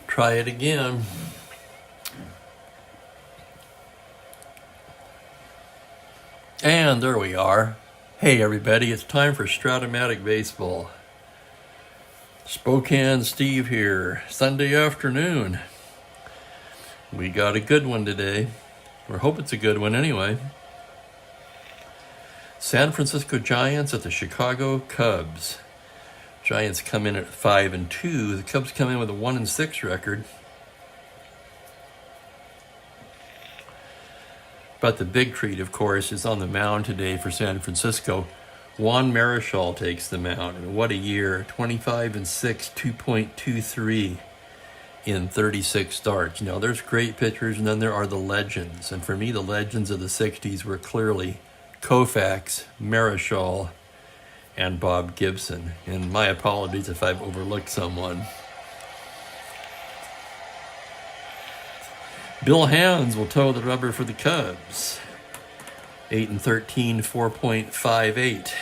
Try it again. And there we are. Hey everybody, it's time for Strat-O-Matic Baseball. Spokane Steve here, Sunday afternoon. We got a good one today. Or hope it's a good one anyway. San Francisco Giants at the Chicago Cubs. Giants come in at 5-2. The Cubs come in with a 1-6 record. But the big treat, of course, is on the mound today for San Francisco. Juan Marichal takes the mound, and what a year. 25-6, 2.23 in 36 starts. Now, there's great pitchers, and then there are the legends. And for me, the legends of the 60s were clearly Koufax, Marichal, and Bob Gibson. And my apologies if I've overlooked someone. Bill Hands will toe the rubber for the Cubs. 8-13, 4.58.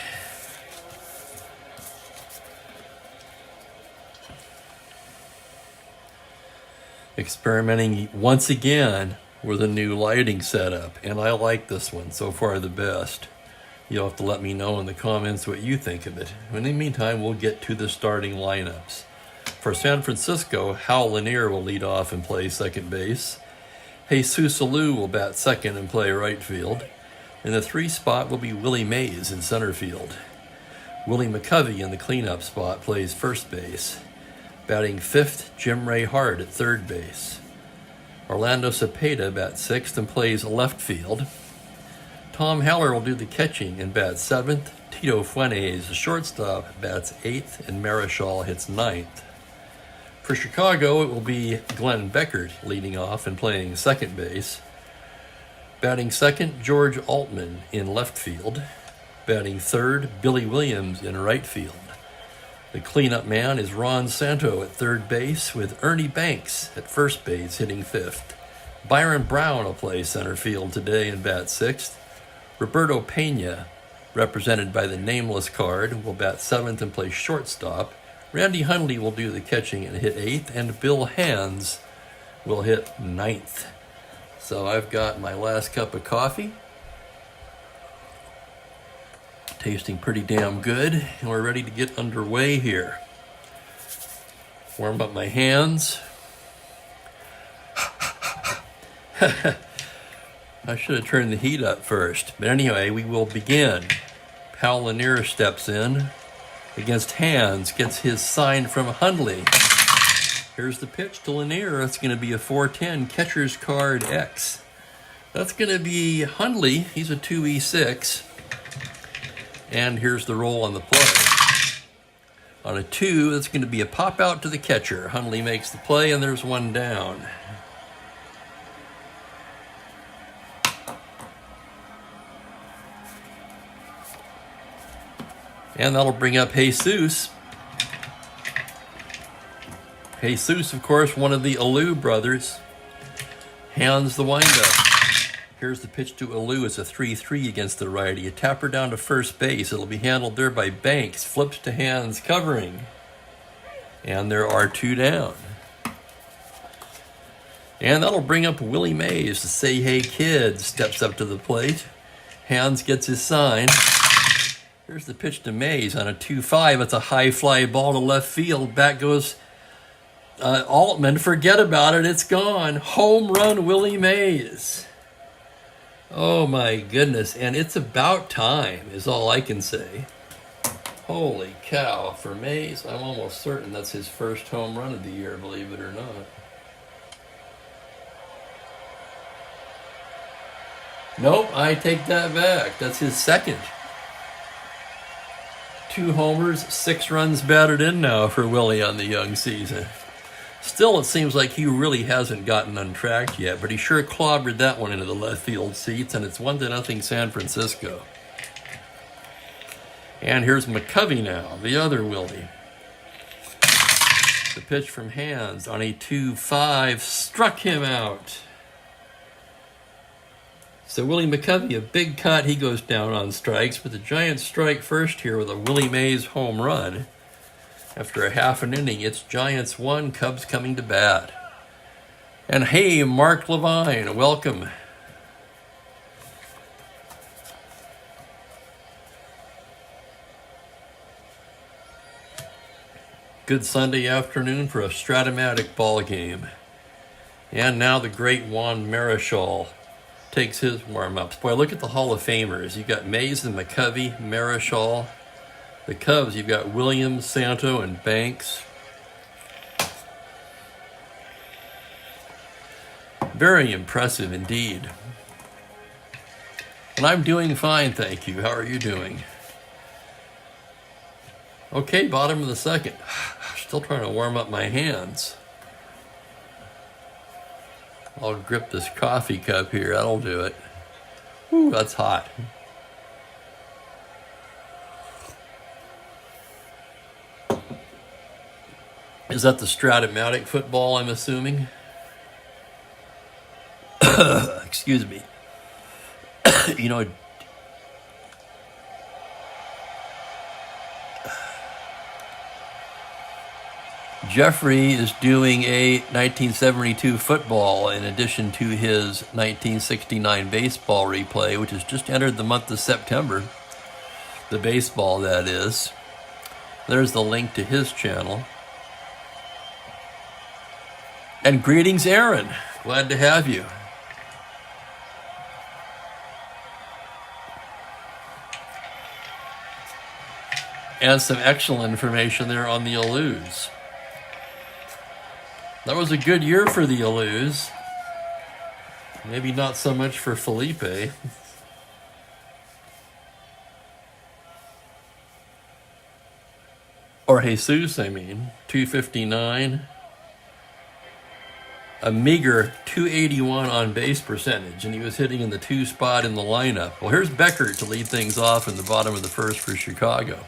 Experimenting once again with a new lighting setup, and I like this one, so far the best. You'll have to let me know in the comments what you think of it. In the meantime, we'll get to the starting lineups. For San Francisco, Hal Lanier will lead off and play second base. Jesus Alou will bat second and play right field. In the 3 spot will be Willie Mays in center field. Willie McCovey in the cleanup spot plays first base. Batting 5th, Jim Ray Hart at third base. Orlando Cepeda bats 6th and plays left field. Tom Haller will do the catching and bat 7th. Tito Fuentes, the shortstop, bats 8th, and Marichal hits 9th. For Chicago, it will be Glenn Beckert leading off and playing second base. Batting second, George Altman in left field. Batting third, Billy Williams in right field. The cleanup man is Ron Santo at third base, with Ernie Banks at first base hitting 5th. Byron Brown will play center field today and bat 6th. Roberto Pena, represented by the nameless card, will bat 7th and play shortstop. Randy Hundley will do the catching and hit 8th, and Bill Hands will hit 9th. So I've got my last cup of coffee. Tasting pretty damn good, and we're ready to get underway here. Warm up my hands. I should have turned the heat up first. But anyway, we will begin. Hal Lanier steps in. Against Hands, gets his sign from Hundley. Here's the pitch to Lanier. That's going to be a 4-10 catcher's card X. That's going to be Hundley. He's a 2E6. And here's the roll on the play. On a 2, that's going to be a pop out to the catcher. Hundley makes the play, and there's one down. And that'll bring up Jesus. Jesus, of course, one of the Alou brothers. Hands the windup. Here's the pitch to Alou. It's a 3-3 against the righty. A tapper down to first base. It'll be handled there by Banks. Flips to Hands, covering. And there are 2 down. And that'll bring up Willie Mays. The Say Hey Kid steps up to the plate. Hands gets his sign. Here's the pitch to Mays on a 2-5. It's a high fly ball to left field. Back goes Altman. Forget about it. It's gone. Home run, Willie Mays. Oh, my goodness. And it's about time is all I can say. Holy cow. For Mays, I'm almost certain that's his first home run of the year, believe it or not. Nope, I take that back. That's his second. 2 homers, 6 runs batted in now for Willie on the young season. Still, it seems like he really hasn't gotten untracked yet, but he sure clobbered that one into the left field seats, and it's 1-0 San Francisco. And here's McCovey now, the other Willie. The pitch from Hands on a 2-5 struck him out. So Willie McCovey, a big cut, he goes down on strikes, but the Giants strike first here with a Willie Mays home run. After a half an inning, it's Giants 1, Cubs coming to bat. And hey, Mark Levine, welcome. Good Sunday afternoon for a Strat-O-Matic ball game. And now the great Juan Marichal takes his warm-ups. Boy, look at the Hall of Famers. You've got Mays and McCovey, Marichal. The Cubs, you've got Williams, Santo, and Banks. Very impressive indeed. And I'm doing fine, thank you. How are you doing? Okay, bottom of the second. Still trying to warm up my hands. I'll grip this coffee cup here. That'll do it. Ooh, that's hot. Is that the Strat-O-Matic football, I'm assuming? Excuse me. You know, Jeffrey is doing a 1972 football in addition to his 1969 baseball replay, which has just entered the month of September. The baseball, that is. There's the link to his channel. And greetings, Aaron. Glad to have you. And some excellent information there on the Alus. That was a good year for the Alus. Maybe not so much for Felipe. Or Jesus, I mean. 259. A meager 281 on base percentage, and he was hitting in the 2 spot in the lineup. Well, here's Beckert to lead things off in the bottom of the first for Chicago.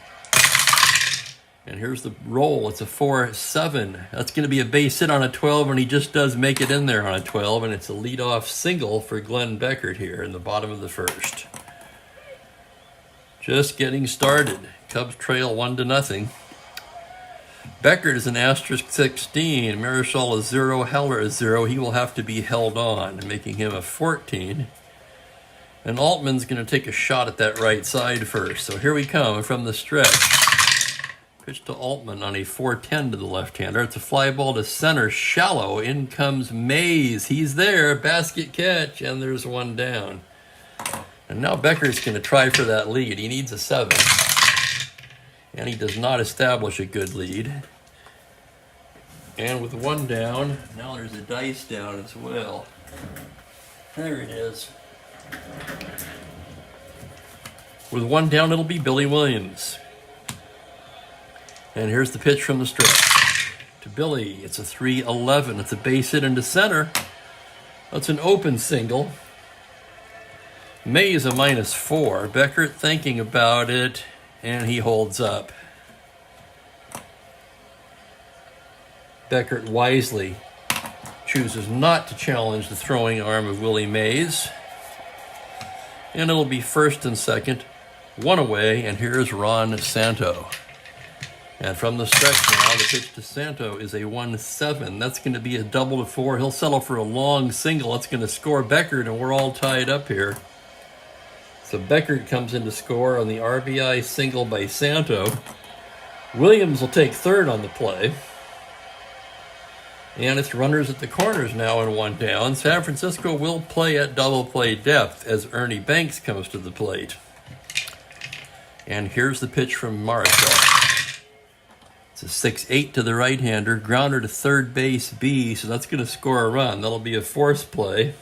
And here's the roll. It's a 4-7. That's going to be a base hit on a 12, and he just does make it in there on a 12, and it's a leadoff single for Glenn Beckert here in the bottom of the first. Just getting started. Cubs trail 1-0. Beckert is an asterisk 16. Marichal is 0. Heller is 0. He will have to be held on, making him a 14. And Altman's going to take a shot at that right side first. So here we come from the stretch. Pitch to Altman on a 4-10 to the left-hander. It's a fly ball to center, shallow. In comes Mays. He's there. Basket catch, and there's one down. And now Becker's going to try for that lead. He needs a 7. And he does not establish a good lead. And with one down, now there's a dice down as well. There it is. With one down, it'll be Billy Williams. And here's the pitch from the stretch to Billy. It's a 3-11. It's a base hit into center. That's an open single. Mays a -4. Beckert thinking about it, and he holds up. Beckert wisely chooses not to challenge the throwing arm of Willie Mays. And it'll be first and second, one away, and here's Ron Santo. And from the stretch now, the pitch to Santo is a 1-7. That's going to be a double to 4. He'll settle for a long single. That's going to score Beckert, and we're all tied up here. So Beckert comes in to score on the RBI single by Santo. Williams will take third on the play. And it's runners at the corners now and one down. San Francisco will play at double play depth as Ernie Banks comes to the plate. And here's the pitch from Marichal. It's a 6-8 to the right-hander. Grounder to third base B, so that's going to score a run. That'll be a force play.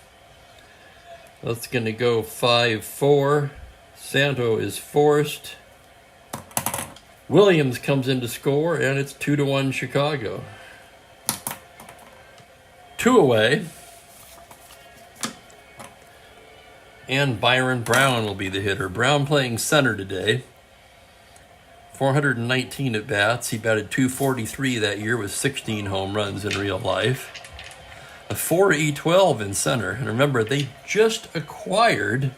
That's going to go 5-4. Santo is forced. Williams comes in to score, and it's 2-1 Chicago. 2 away. And Byron Brown will be the hitter. Brown playing center today. 419 at bats. He batted .243 that year with 16 home runs in real life. A 4.12 in center. And remember, they just acquired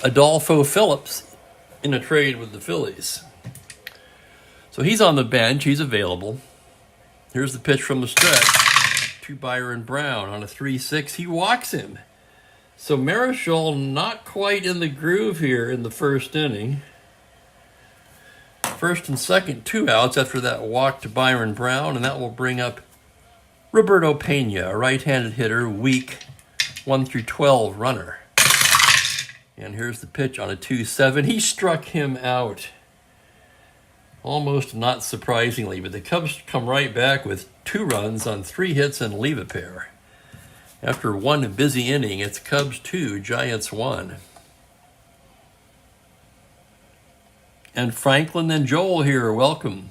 Adolfo Phillips in a trade with the Phillies. So he's on the bench. He's available. Here's the pitch from the stretch to Byron Brown. On a 3-6, he walks him. So Marichal not quite in the groove here in the first inning. First and second, 2 outs after that walk to Byron Brown, and that will bring up Roberto Pena, a right-handed hitter, weak 1 through 12 runner. And here's the pitch on a 2-7. He struck him out. Almost not surprisingly, but the Cubs come right back with 2 runs on 3 hits and leave a pair. After one busy inning, it's Cubs 2, Giants 1. And Franklin and Joel here, welcome.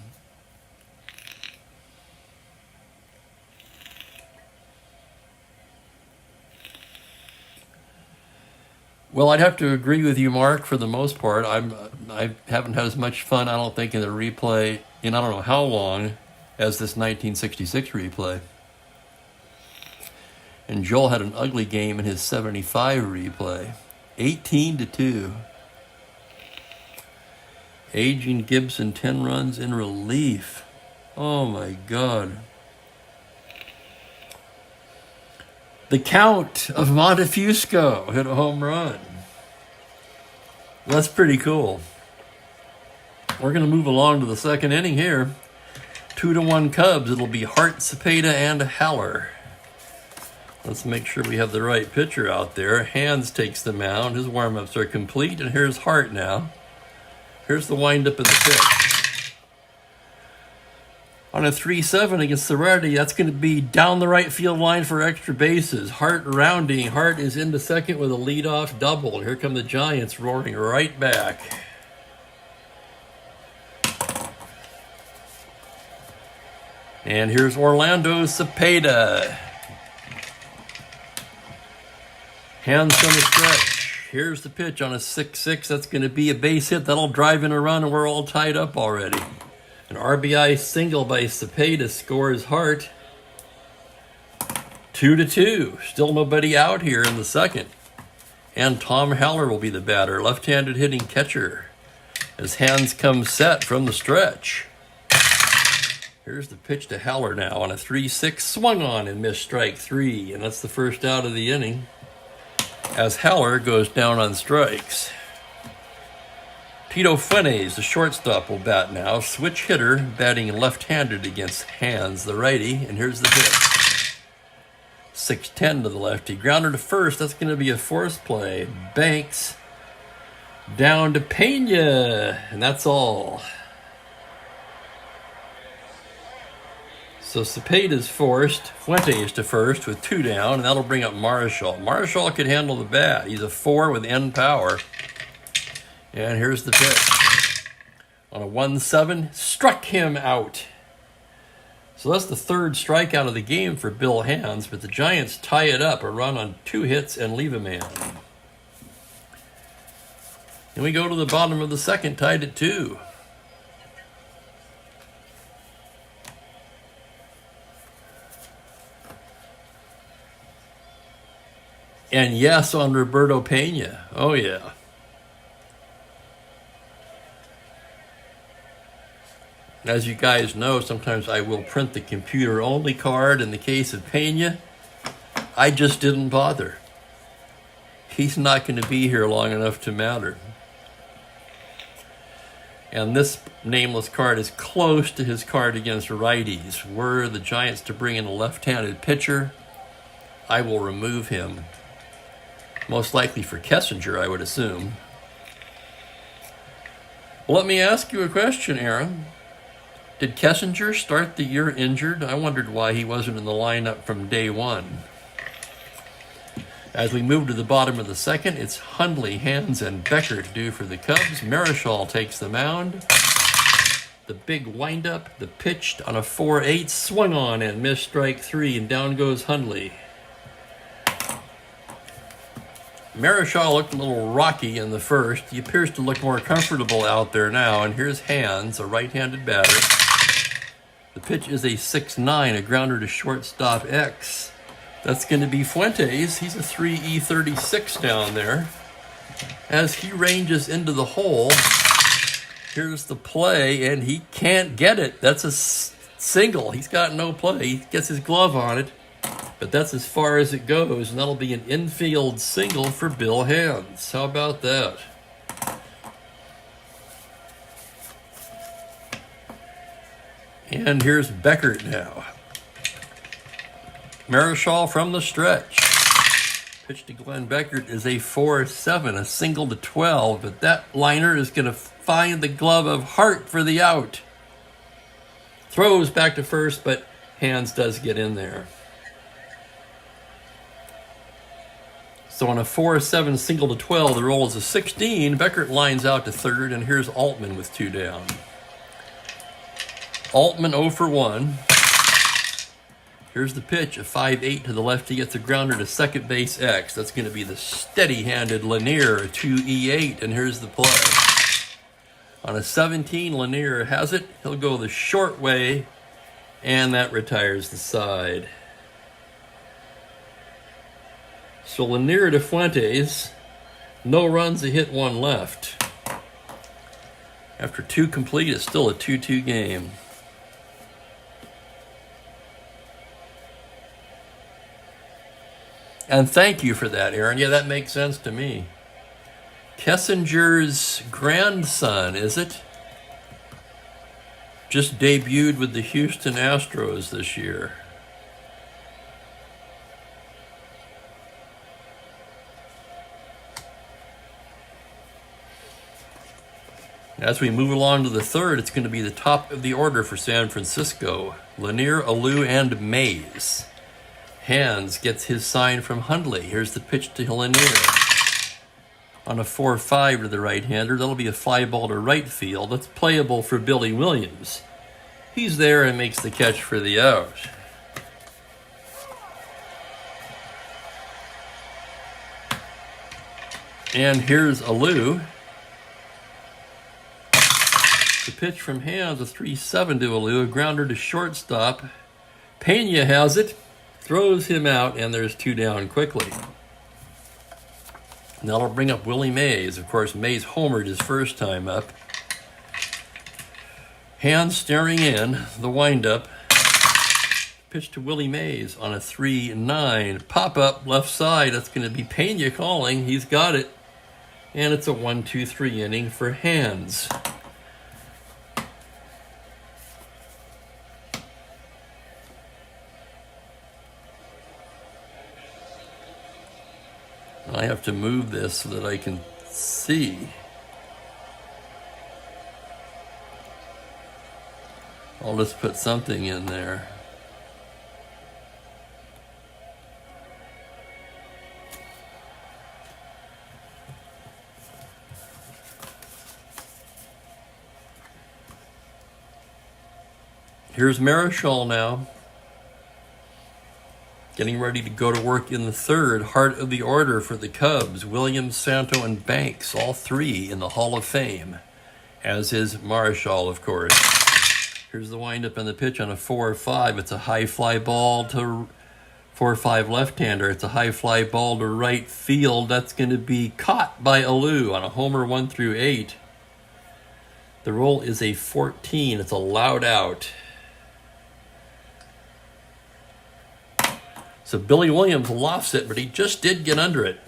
Well, I'd have to agree with you, Mark, for the most part. I haven't had as much fun, I don't think, in the replay in I don't know how long as this 1966 replay. And Joel had an ugly game in his 75 replay. 18-2. Aging Gibson, 10 runs in relief. Oh, my God. The Count of Montefusco hit a home run. That's pretty cool. We're going to move along to the second inning here. 2-1 Cubs. It'll be Hart, Cepeda, and Haller. Let's make sure we have the right pitcher out there. Hands takes the mound. His warm-ups are complete. And here's Hart now. Here's the windup of the pitch. On a 3-7 against the righty, that's going to be down the right field line for extra bases. Hart rounding. Hart is into second with a leadoff double. Here come the Giants roaring right back. And here's Orlando Cepeda. Hands on the stretch. Here's the pitch on a 6-6. That's going to be a base hit. That'll drive in a run, and we're all tied up already. An RBI single by Cepeda scores Hart. 2-2. Still nobody out here in the second. And Tom Haller will be the batter, left-handed hitting catcher. His hands come set from the stretch. Here's the pitch to Haller now on a 3-6. Swung on and missed strike 3. And that's the first out of the inning, as Haller goes down on strikes. Tito Fuentes, the shortstop, will bat now. Switch hitter, batting left-handed against Hands, the righty. And here's the pitch. 6-10 to the lefty. Grounder to first. That's going to be a force play. Banks down to Pena. And that's all. So Cepeda's forced. Fuentes to first with 2 down, and that'll bring up Marichal. Marichal could handle the bat. He's a 4 with end power. And here's the pitch. On a 1-7, struck him out. So that's the 3rd strikeout of the game for Bill Hands, but the Giants tie it up, a run on 2 hits and leave a man. And we go to the bottom of the second, tied at 2. And yes, on Roberto Pena. Oh, yeah. As you guys know, sometimes I will print the computer-only card. In the case of Pena, I just didn't bother. He's not going to be here long enough to matter. And this nameless card is close to his card against righties. Were the Giants to bring in a left-handed pitcher, I will remove him. Most likely for Kessinger, I would assume. Well, let me ask you a question, Aaron. Did Kessinger start the year injured? I wondered why he wasn't in the lineup from day one. As we move to the bottom of the second, it's Hundley, Hands, and Becker to do for the Cubs. Marichal takes the mound. The big windup, the pitch on a 4-8, swung on and missed strike 3, and down goes Hundley. Marichal looked a little rocky in the first. He appears to look more comfortable out there now. And here's Hands, a right-handed batter. The pitch is a 6-9, a grounder to shortstop X. That's going to be Fuentes. He's a 3E36 down there. As he ranges into the hole, here's the play, and he can't get it. That's a single. He's got no play. He gets his glove on it. But that's as far as it goes, and that'll be an infield single for Bill Hands. How about that? And here's Beckert now. Marischal from the stretch. Pitch to Glenn Beckert is a 4-7, a single to 12, but that liner is going to find the glove of Hart for the out. Throws back to first, but Hands does get in there. So on a 4-7 single to 12, the roll is a 16. Beckert lines out to third, and here's Altman with 2 down. Altman 0 for 1. Here's the pitch, a 5-8 to the lefty, gets a grounder to second base X. That's going to be the steady-handed Lanier, a 2-E8, and here's the play. On a 17, Lanier has it. He'll go the short way, and that retires the side. So Lanier to Fuentes, no runs, a hit, 1 left. After 2 complete, it's still a 2-2 game. And thank you for that, Aaron. Yeah, that makes sense to me. Kessinger's grandson, is it? Just debuted with the Houston Astros this year. As we move along to the third, it's going to be the top of the order for San Francisco. Lanier, Alou, and Mays. Hands gets his sign from Hundley. Here's the pitch to Lanier. On a 4-5 to the right-hander, that'll be a fly ball to right field. That's playable for Billy Williams. He's there and makes the catch for the out. And here's Alou. The pitch from Hands, a 3-7 to Alou, a grounder to shortstop. Pena has it, throws him out, and there's 2 down quickly. And that'll bring up Willie Mays. Of course, Mays homered his first time up. Hands staring in, the windup. Pitch to Willie Mays on a 3-9. Pop-up left side, that's going to be Pena calling. He's got it. And it's a 1-2-3 inning for Hands. I have to move this so that I can see. I'll just put something in there. Here's Marischal now. Getting ready to go to work in the third. Heart of the order for the Cubs. Williams, Santo, and Banks, all 3 in the Hall of Fame. As is Marischal, of course. Here's the windup and the pitch on a 4-5. It's a high fly ball to 4-5 left-hander. It's a high fly ball to right field. That's going to be caught by Alou on a homer 1 through 8. The roll is a 14. It's a loud out. So Billy Williams lofts it, but he just did get under it.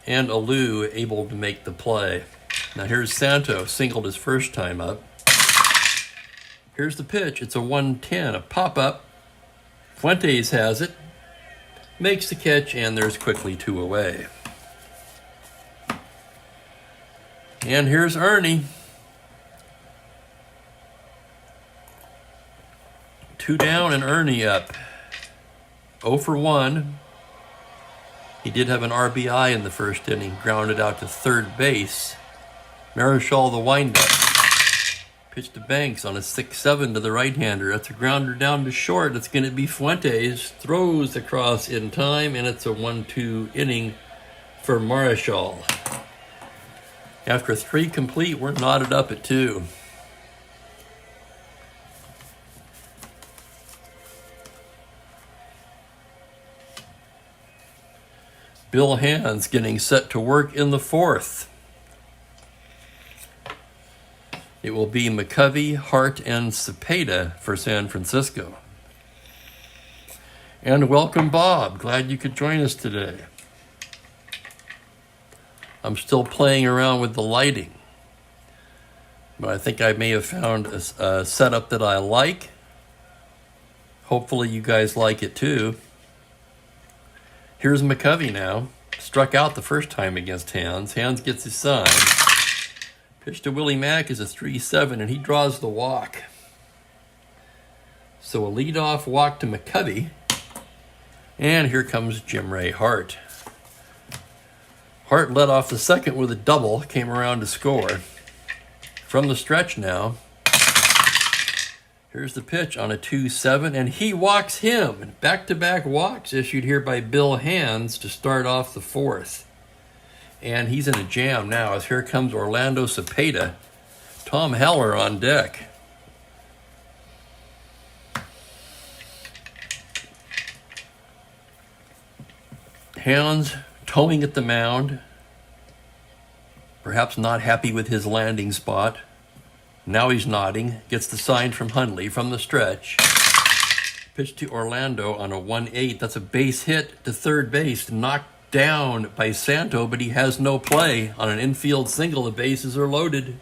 And Alou able to make the play. Now here's Santo, singled his first time up. Here's the pitch. It's a 1-10, a pop-up. Fuentes has it. Makes the catch, and there's quickly 2 away. And here's Ernie. 2 down and Ernie up. 0 for 1. He did have an RBI in the first inning, grounded out to third base. Marischal the windup. Pitch to Banks on a 6-7 to the right-hander. That's a grounder down to short. It's going to be Fuentes. Throws across in time, and it's a 1-2 inning for Marischal. After 3 complete, we're knotted up at 2. Bill Hands getting set to work in the fourth. It will be McCovey, Hart, and Cepeda for San Francisco. And welcome, Bob. Glad you could join us today. I'm still playing around with the lighting, but I think I may have found a setup that I like. Hopefully you guys like it too. Here's McCovey now. Struck out the first time against Hands. Hands gets his sign. Pitch to Willie Mack is a 3-7, and he draws the walk. So a leadoff walk to McCovey. And here comes Jim Ray Hart. Hart led off the second with a double, came around to score. From the stretch now, here's the pitch on a 2-7, and he walks him. Back-to-back walks issued here by Bill Hands to start off the fourth. And he's in a jam now as here comes Orlando Cepeda. Tom Heller on deck. Hands towing at the mound, perhaps not happy with his landing spot. Now he's nodding, gets the sign from Hundley from the stretch. Pitch to Orlando on a 1-8. That's a base hit to third base, knocked down by Santo, but he has no play. On an infield single, the bases are loaded.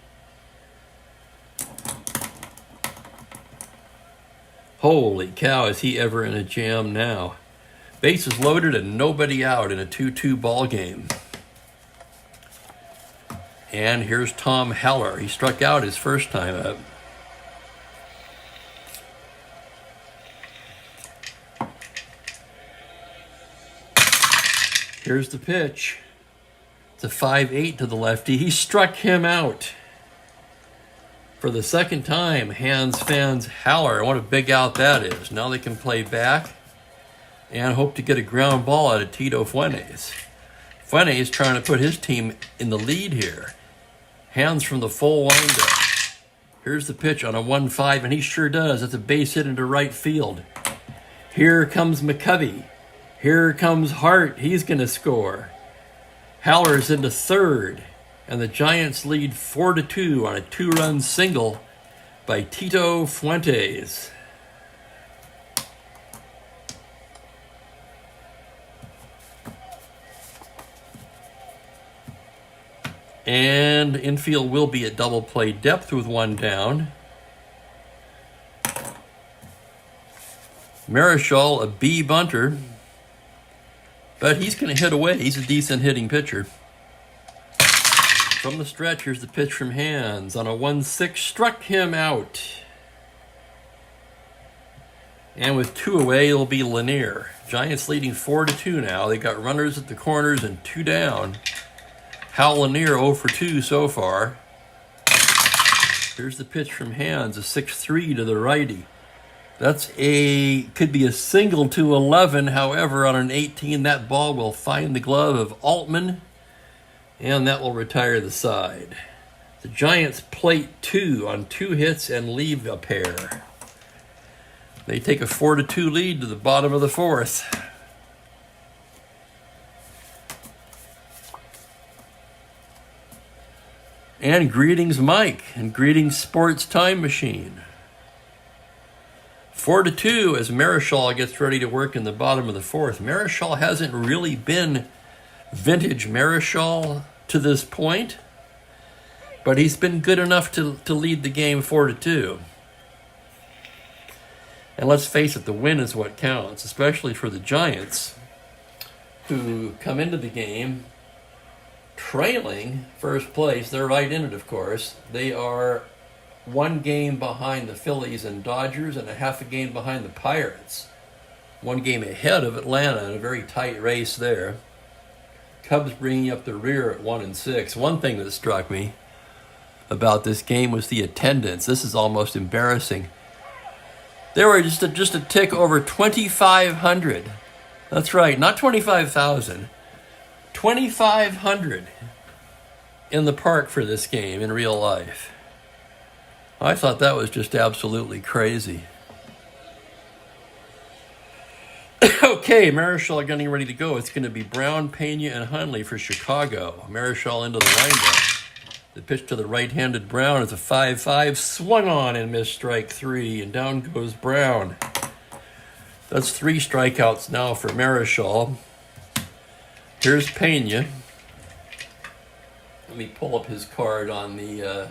Holy cow, is he ever in a jam now? Bases loaded and nobody out in a 2-2 ball game. And here's Tom Heller. He struck out his first time up. Here's the pitch. It's a 5-8 to the lefty. He struck him out. For the second time, Hands fans Heller. What a big out that is. Now they can play back and hope to get a ground ball out of Tito Fuentes. Fuentes trying to put his team in the lead here. Hands from the full windup. Here's the pitch on a 1-5, and he sure does. That's a base hit into right field. Here comes McCovey. Here comes Hart. He's going to score. Haller's into third, and the Giants lead 4-2 on a 2-run single by Tito Fuentes. And infield will be at double play depth with one down. Marichal, a B bunter, but he's going to hit away. He's a decent hitting pitcher. From the stretch, here's the pitch from Hands on a 1-6, struck him out. And with two away, it'll be Lanier. Giants leading 4-2 now. They got runners at the corners and two down. Hal Lanier 0 for 2 so far. Here's the pitch from Hands, a 6-3 to the righty. Could be a single to 11. However, on an 18, that ball will find the glove of Altman, and that will retire the side. The Giants plate 2 on 2 hits and leave a pair. They take a 4-2 lead to the bottom of the fourth. And greetings, Mike, and greetings, Sports Time Machine. 4-2 as Marichal gets ready to work in the bottom of the fourth. Marichal hasn't really been vintage Marichal to this point, but he's been good enough to lead the game 4-2. And let's face it, the win is what counts, especially for the Giants, who come into the game trailing first place. They're right in it, of course. They are 1 game behind the Phillies and Dodgers and a half a game behind the Pirates. 1 game ahead of Atlanta in a very tight race there. Cubs bringing up the rear at 1-6. One thing that struck me about this game was the attendance. This is almost embarrassing. There were just a tick over 2,500. That's right, not 25,000. 2,500 in the park for this game in real life. I thought that was just absolutely crazy. Okay, Marichal getting ready to go. It's going to be Brown, Pena, and Hundley for Chicago. Marichal into the windup. The pitch to the right-handed Brown is a 5-5. Swung on and missed strike 3, and down goes Brown. That's 3 strikeouts now for Marichal. Here's Pena. Let me pull up his card on the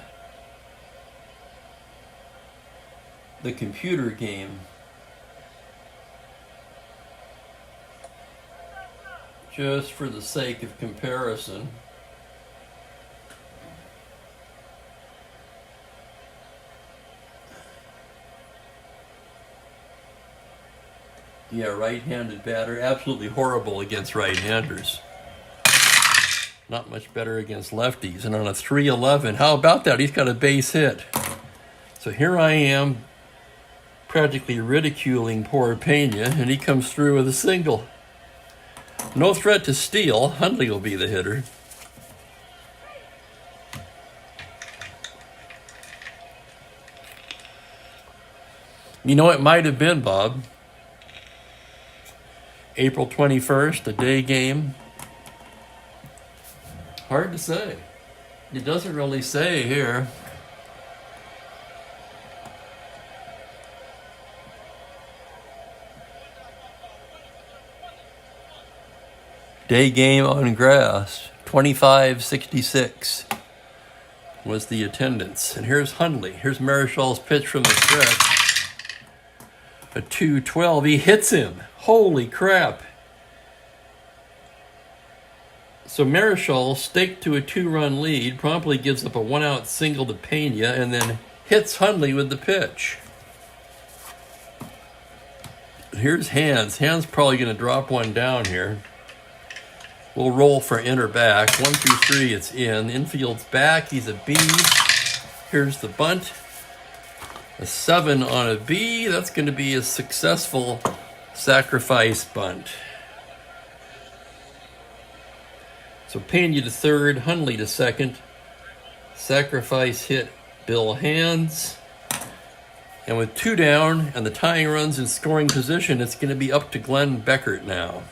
computer game. Just for the sake of comparison. Yeah, right-handed batter. Absolutely horrible against right-handers. Not much better against lefties. And on a 3-11, how about that? He's got a base hit. So here I am practically ridiculing poor Pena, and he comes through with a single. No threat to steal. Hundley will be the hitter. You know, it might have been, Bob. April 21st, a day game. Hard to say. It doesn't really say here. Day game on grass, 25-66 was the attendance. And here's Hundley. Here's Marichal's pitch from the stretch. A 2-12. He hits him. Holy crap. So Marichal, staked to a 2-run lead, promptly gives up a 1-out single to Pena and then hits Hundley with the pitch. Here's Hans. Hans probably going to drop one down here. We'll roll for in or back. 1 through 3, it's in. Infield's back. He's a B. Here's the bunt. A 7 on a B. That's going to be a successful sacrifice bunt. So Pena to third, Hundley to second. Sacrifice hit Bill Hands. And with 2 down and the tying runs in scoring position, it's going to be up to Glenn Beckert now.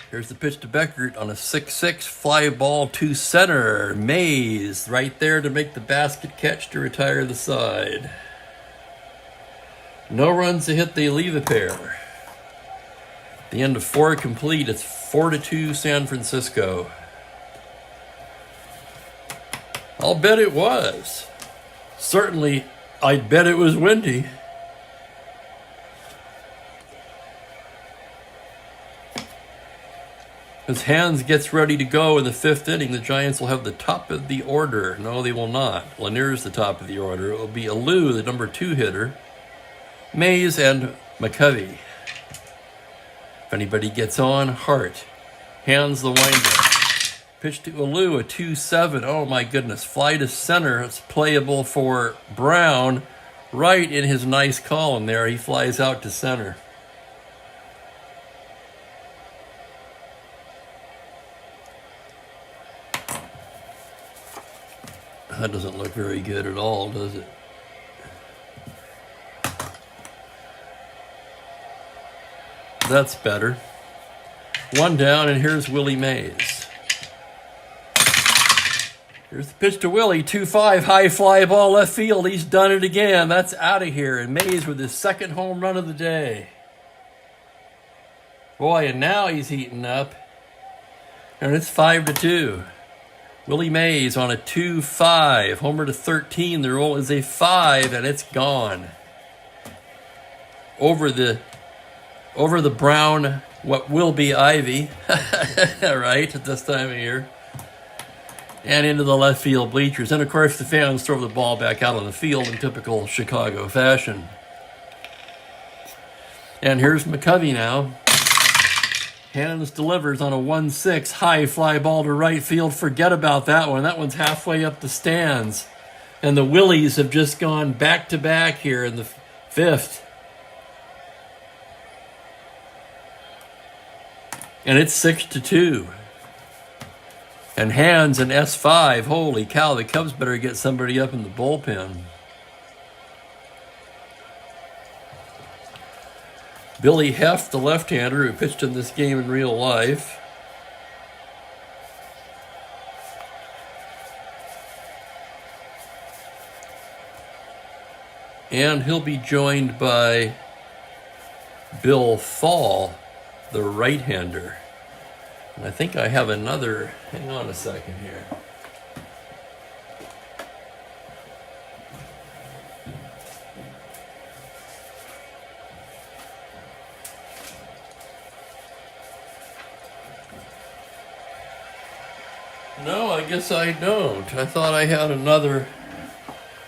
Here's the pitch to Beckert on a 6-6 fly ball to center. Mays right there to make the basket catch to retire the side. No runs to hit, they leave a pair. The end of 4 complete. It's 4-2 San Francisco. I'll bet it was. Certainly, I'd bet it was windy. As Hans gets ready to go in the 5th inning, the Giants will have the top of the order. No, they will not. Lanier's the top of the order. It will be Alou, the number 2 hitter, Mays, and McCovey. If anybody gets on, Hart. Hands the windup. Pitch to Alou, a 2-7. Oh my goodness. Fly to center. It's playable for Brown. Right in his nice column there. He flies out to center. That doesn't look very good at all, does it? That's better. 1 down, and here's Willie Mays. Here's the pitch to Willie. 2-5, high fly ball left field. He's done it again. That's out of here. And Mays with his 2nd home run of the day. Boy, and now he's heating up. And it's 5-2. Willie Mays on a 2-5. Homer to 13. The roll is a 5, and it's gone. Over the Brown, what will be Ivy, right, at this time of year. And into the left field bleachers. And, of course, the fans throw the ball back out on the field in typical Chicago fashion. And here's McCovey now. Hands delivers on a 1-6 high fly ball to right field. Forget about that one. That one's halfway up the stands. And the Willies have just gone back-to-back here in the 5th. And it's 6-2. And Hands and S5. Holy cow, the Cubs better get somebody up in the bullpen. Billy Heft, the left-hander who pitched in this game in real life. And he'll be joined by Bill Fall, the right-hander. And I think I have another, hang on a second here. No, I guess I don't. I thought I had another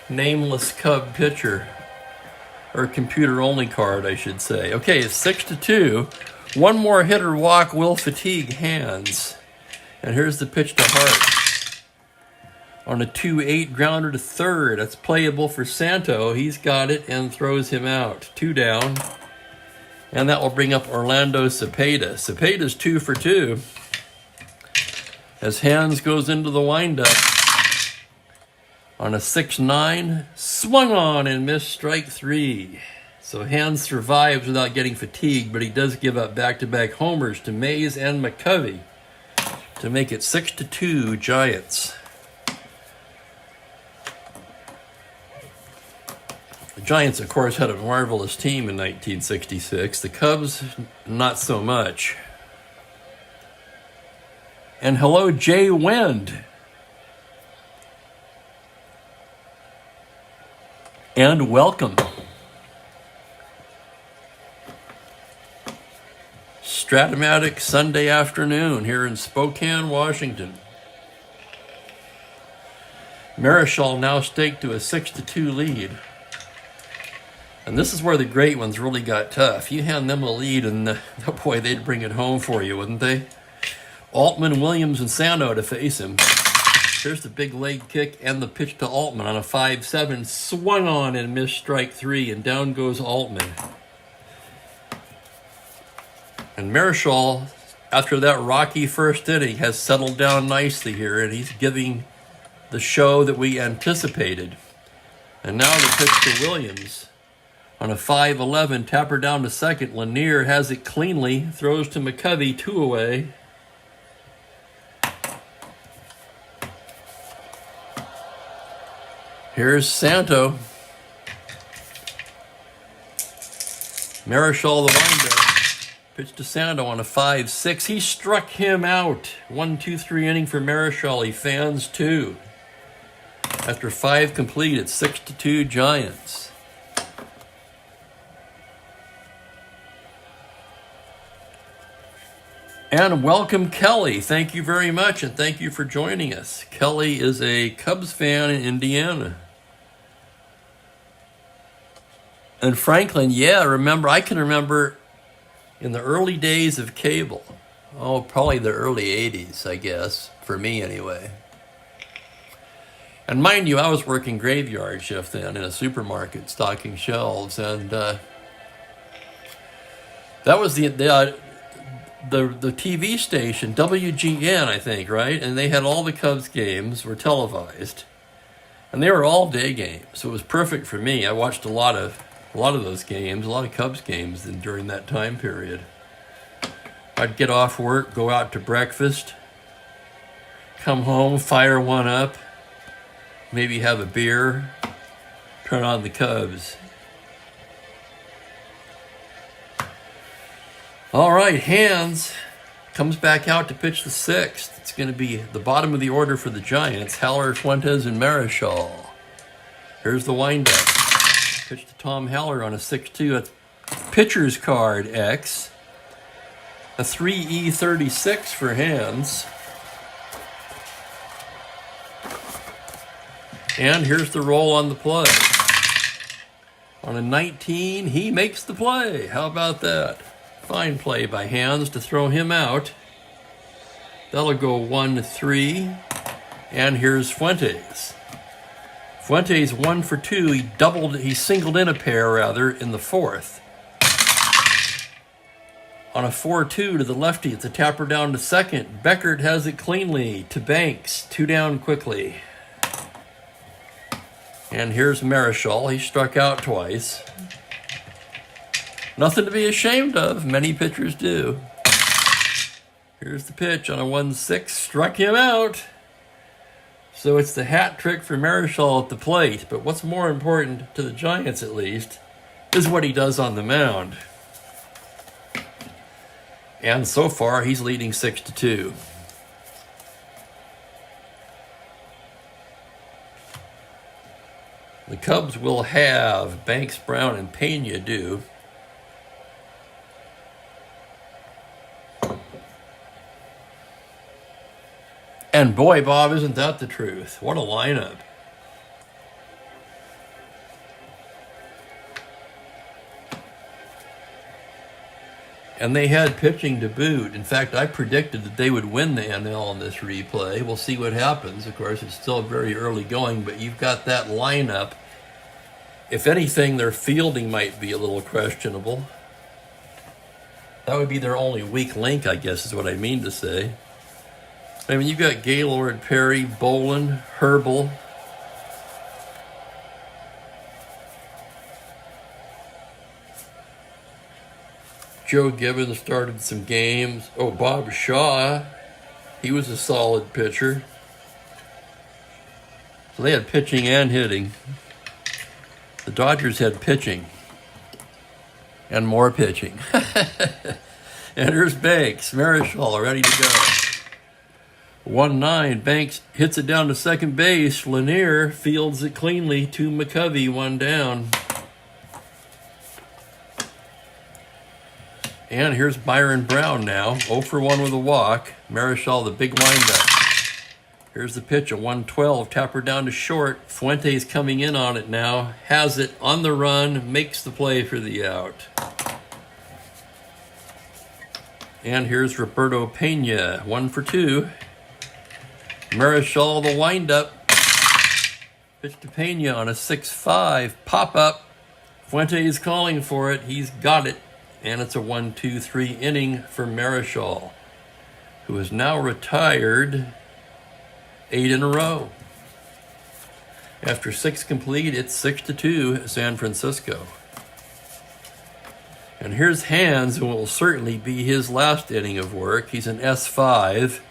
nameless Cub pitcher, or computer-only card, I should say. Okay, it's 6-2. One more hitter walk will fatigue Hands. And here's the pitch to Hart. On a 2-8 grounder to third. That's playable for Santo. He's got it and throws him out. 2 down. And that will bring up Orlando Cepeda. Cepeda's 2 for 2. As Hands goes into the windup. On a 6-9, swung on and missed strike 3. So Hands survives without getting fatigued, but he does give up back-to-back homers to Mays and McCovey to make it 6-2 Giants. The Giants, of course, had a marvelous team in 1966. The Cubs, not so much. And hello, Jay Wind. And welcome. Strat-O-Matic Sunday afternoon here in Spokane, Washington. Marichal now staked to a 6-2 lead. And this is where the great ones really got tough. You hand them a lead and boy, they'd bring it home for you, wouldn't they? Altman, Williams, and Santo to face him. Here's the big leg kick and the pitch to Altman on a 5-7. Swung on and missed strike 3, and down goes Altman. And Marichal, after that rocky first inning, has settled down nicely here, and he's giving the show that we anticipated. And now the pitch to Williams on a 5-11. Tapper down to second. Lanier has it cleanly. Throws to McCovey, 2 away. Here's Santo. Marichal the windup. Pitch to Santo on a 5-6. He struck him out. 1-2-3 inning for Marichal. He fans 2. After 5 complete, it's 6-2 Giants. And welcome, Kelly. Thank you very much, and thank you for joining us. Kelly is a Cubs fan in Indiana. And Franklin, I can remember in the early days of cable, probably the early 80s, I guess, for me anyway. And mind you, I was working graveyard shift then in a supermarket, stocking shelves, and that was the TV station, WGN, I think, right? And they had all the Cubs games were televised, and they were all day games, so it was perfect for me. I watched a lot of those games, a lot of Cubs games during that time period. I'd get off work, go out to breakfast, come home, fire one up, maybe have a beer, turn on the Cubs. All right, Hands comes back out to pitch the 6th. It's going to be the bottom of the order for the Giants, Haller, Fuentes, and Marichal. Here's the windup. Pitch to Tom Haller on a 6-2. That's pitcher's card X. A 3E36 for Hands. And here's the roll on the play. On a 19, he makes the play. How about that? Fine play by Hands to throw him out. That'll go 1-3. And here's Fuentes. Fuentes 1 for 2. He singled in a pair in the 4th. On a 4-2 to the lefty, it's a tapper down to second. Beckert has it cleanly to Banks. 2 down quickly. And here's Marichal. He struck out twice. Nothing to be ashamed of. Many pitchers do. Here's the pitch on a 1-6. Struck him out. So it's the hat trick for Marichal at the plate, but what's more important, to the Giants at least, is what he does on the mound. And so far, he's leading 6-2. The Cubs will have Banks, Brown, and Pena due. And boy, Bob, isn't that the truth? What a lineup. And they had pitching to boot. In fact, I predicted that they would win the NL on this replay. We'll see what happens. Of course, it's still very early going, but you've got that lineup. If anything, their fielding might be a little questionable. That would be their only weak link, I guess, is what I mean to say. I mean, you've got Gaylord, Perry, Bolin, Herbal. Joe Gibbons started some games. Oh, Bob Shaw, he was a solid pitcher. So they had pitching and hitting. The Dodgers had pitching. And more pitching. And here's Banks, Marichal, ready to go. 1-9, Banks hits it down to second base. Lanier fields it cleanly to McCovey, one down. And here's Byron Brown now, 0 for 1 with a walk. Marichal, the big windup. Here's the pitch, a 1-12, tapper down to short. Fuentes coming in on it now, has it on the run, makes the play for the out. And here's Roberto Pena, 1 for 2. Marichal, the windup. Pitch to Pena on a 6-5, pop-up. Fuentes calling for it, he's got it. And it's a 1-2-3 inning for Marichal, who is now retired 8 in a row. After 6 complete, it's 6-2 San Francisco. And here's Hans, who will certainly be his last inning of work. He's an S5,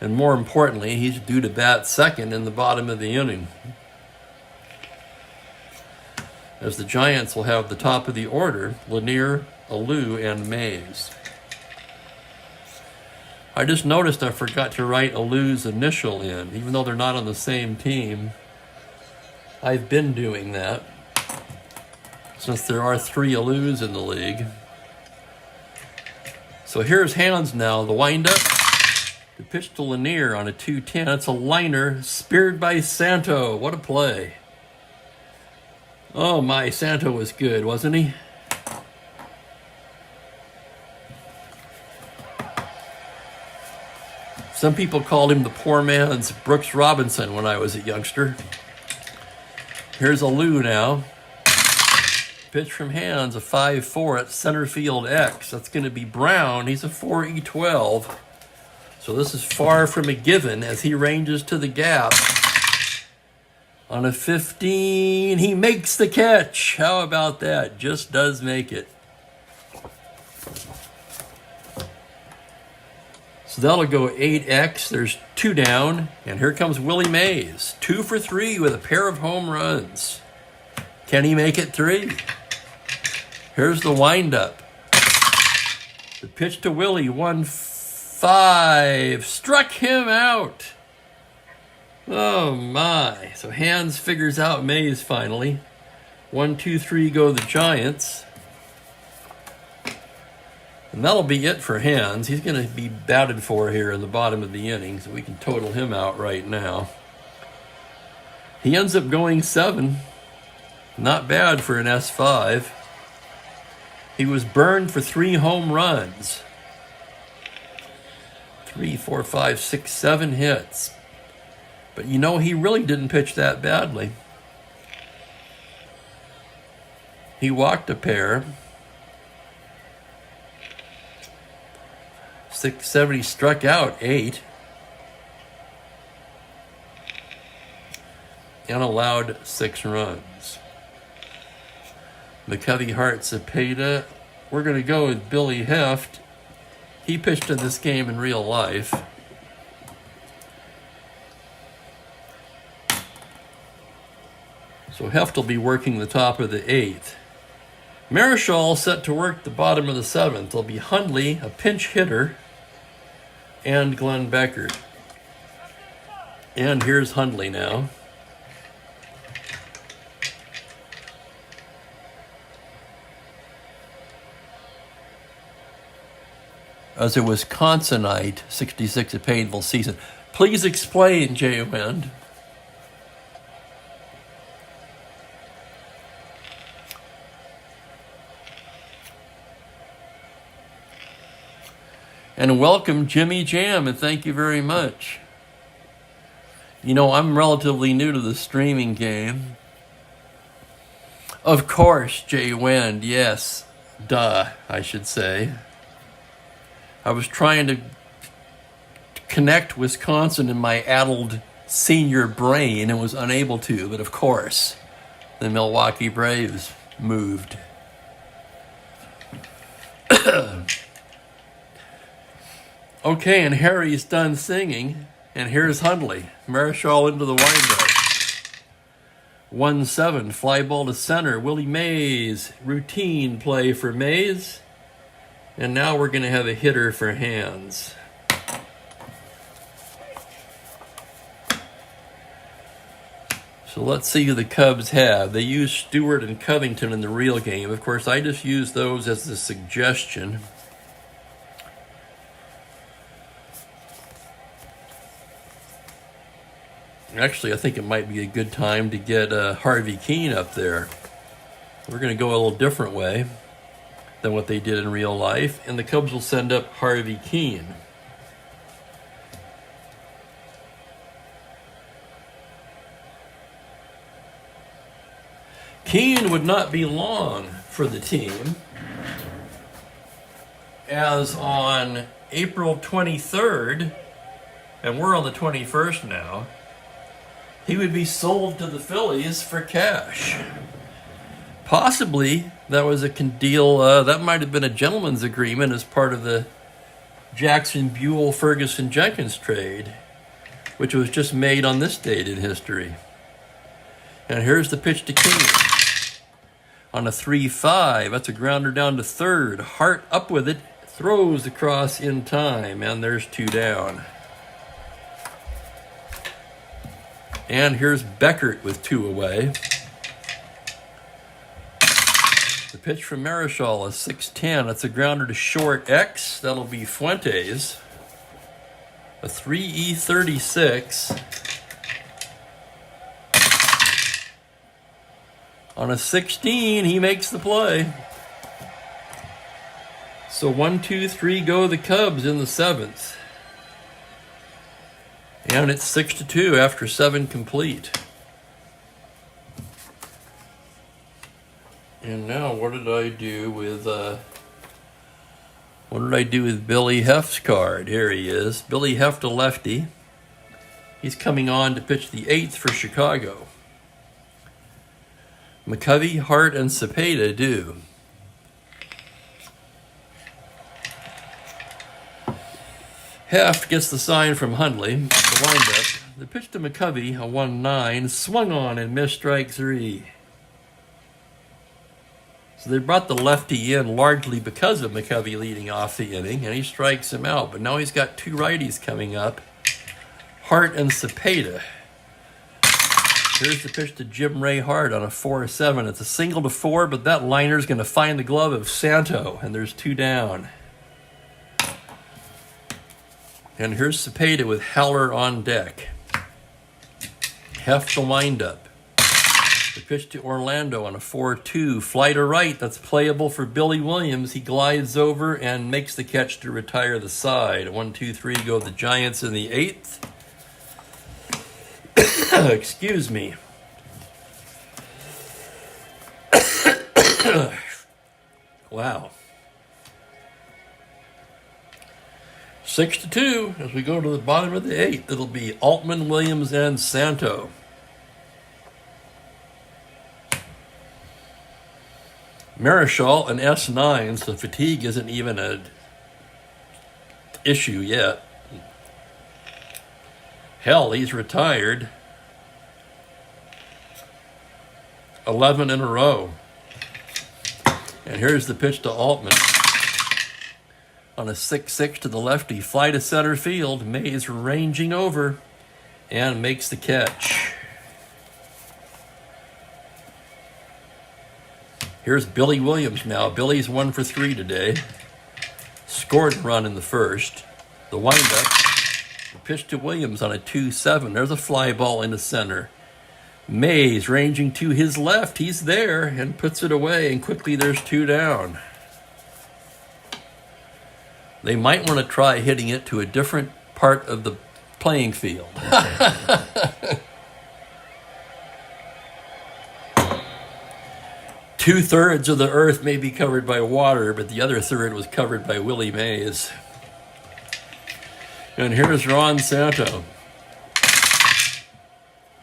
and more importantly, he's due to bat second in the bottom of the inning, as the Giants will have the top of the order, Lanier, Alou, and Mays. I just noticed I forgot to write Alou's initial in, even though they're not on the same team. I've been doing that, since there are 3 Alous in the league. So here's Hans now, the windup. The pitch to Lanier on a 2-10. It's a liner, speared by Santo. What a play. Oh my, Santo was good, wasn't he? Some people called him the poor man's Brooks Robinson when I was a youngster. Here's Alou now. Pitch from Hans, a 5-4 at center field X. That's going to be Brown. He's a 4E12. So this is far from a given as he ranges to the gap. On a 15, he makes the catch. How about that? Just does make it. So that'll go 8X. There's 2 down. And here comes Willie Mays. 2 for 3 with a pair of home runs. Can he make it 3? Here's the windup. The pitch to Willie, 1-5. Struck him out. Oh my. So Hans figures out Mays finally. 1-2-3 go the Giants. And that'll be it for Hans. He's going to be batted for here in the bottom of the inning, so we can total him out right now. He ends up going 7. Not bad for an S5. He was burned for 3 home runs. 3, 4, 5, 6, 7 hits. But you know, he really didn't pitch that badly. He walked a pair. 670 struck out 8. And allowed 6 runs. McCovey, Hart, Cepeda. We're going to go with Billy Heft. He pitched in this game in real life. So Heft will be working the top of the 8th. Marischal set to work the bottom of the 7th. There'll be Hundley, a pinch hitter, and Glenn Beckert. And here's Hundley now. As a Wisconsinite, 66 a painful season. Please explain, Jay Wind. And welcome, Jimmy Jam, and thank you very much. You know, I'm relatively new to the streaming game. Of course, Jay Wind, yes. Duh, I should say. I was trying to connect Wisconsin in my addled senior brain and was unable to, but of course, the Milwaukee Braves moved. Okay, and Harry's done singing, and here's Hundley. Marischal into the windup. 1-7, fly ball to center. Willie Mays, routine play for Mays. And now we're going to have a hitter for Hands. So let's see who the Cubs have. They use Stewart and Covington in the real game. Of course, I just use those as a suggestion. Actually, I think it might be a good time to get Harvey Keene up there. We're going to go a little different way than what they did in real life, and the Cubs will send up Harvey Keene. Keene would not be long for the team, as on April 23rd, and we're on the 21st now, he would be sold to the Phillies for cash. Possibly that was a deal, that might have been a gentleman's agreement as part of the Jackson, Buell, Ferguson, Jenkins trade, which was just made on this date in history. And here's the pitch to Keene. On a 3-5, that's a grounder down to third. Hart up with it, throws across in time, and there's 2 down. And here's Beckert with 2 away. The pitch from Marischal is 6-10. That's a grounder to short X. That'll be Fuentes. A 3E36. On a 16, he makes the play. So 1-2-3 go the Cubs in the 7th. And it's 6-2 after 7 complete. And now, what did I do with Billy Heft's card? Here he is. Billy Heft, a lefty. He's coming on to pitch the 8th for Chicago. McCovey, Hart, and Cepeda do. Heft gets the sign from Hundley, the windup. The pitch to McCovey, a 1-9, swung on and missed strike 3. So they brought the lefty in largely because of McCovey leading off the inning, and he strikes him out. But now he's got 2 righties coming up, Hart and Cepeda. Here's the pitch to Jim Ray Hart on a 4-7. It's a single to 4, but that liner's going to find the glove of Santo, and there's 2 down. And here's Cepeda with Haller on deck. Heft the windup. The pitch to Orlando on a 4-2. Fly to right, that's playable for Billy Williams. He glides over and makes the catch to retire the side. 1-2-3 go the Giants in the 8th. Excuse me. Wow. 6-2 as we go to the bottom of the 8th. It'll be Altman, Williams, and Santo. Marischal, an S9, so fatigue isn't even an issue yet. Hell, he's retired. 11 in a row. And here's the pitch to Altman. On a 6-6 to the lefty, fly to center field. Mays ranging over and makes the catch. Here's Billy Williams now. Billy's 1 for 3 today. Scored a run in the first. The windup. The pitch to Williams on a 2-7. There's a fly ball into center. Mays ranging to his left. He's there and puts it away, and quickly there's 2 down. They might want to try hitting it to a different part of the playing field. 2/3 of the earth may be covered by water, but the other third was covered by Willie Mays. And here's Ron Santo.